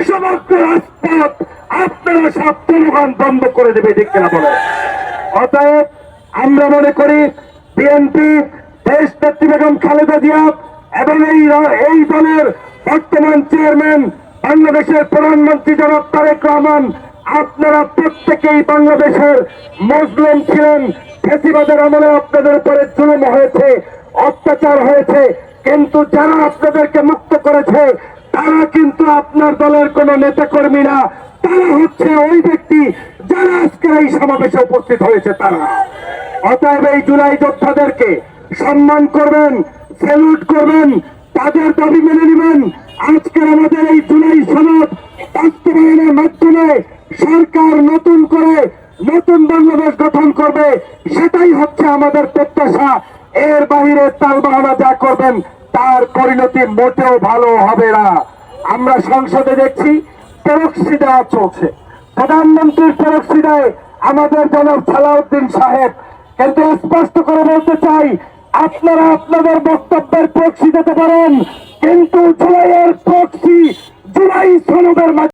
সমগ্র রাজপথ আপনারা সব জনগণ বন্ধ করে দেবে, ঠিক কিনা বলে? অতএব আমরা মনে করি বিএনপি, দেশ নেত্রী বেগম খালেদা জিয়া এবং এই দলের বর্তমান চেয়ারম্যান বাংলাদেশের প্রধানমন্ত্রী জনাব তারেক রহমান, আপনারা প্রত্যেকেই বাংলাদেশের মুসলিম ছিলেন। ফ্যাসিবাদের আমলে আপনাদের উপরে জুলুম হয়েছে, অত্যাচার হয়েছে, কিন্তু যারা আপনাদেরকে মুক্ত করেছে তারা কিন্তু আপনার দলের কোন নেতা কর্মী না, তারা হচ্ছে ওই ব্যক্তি যারা আজকের এই সমাবেশে উপস্থিত হয়েছে তারা। অতএব এই জুলাই যোদ্ধাদেরকে সম্মান করবেন, স্যালুট করবেন, তাদের দাবি মেনে নেবেন। আজকের আমাদের এই জুলাই সনদ বাস্তবায়নের মাধ্যমে সরকার নতুন করে নতুন বাংলাদেশ গঠন করবে, সেটাই হচ্ছে আমাদের প্রত্যাশা। এর বাহিরে তালবাহানা যা করবেন তার পরিণতি মোটেও ভালো হবে না। আমরা সংসদে দেখছি প্রক্সি দেওয়া চলছে, প্রধানমন্ত্রীর প্রক্সি দেয় আমাদের জনাব সালাউদ্দিন সাহেব। কিন্তু স্পষ্ট করে বলতে চাই, আপনারা আপনাদের বক্তব্যের প্রক্সি দিতে পারেন, কিন্তু জুলাইয়ের প্রক্সি জুলাই সনদের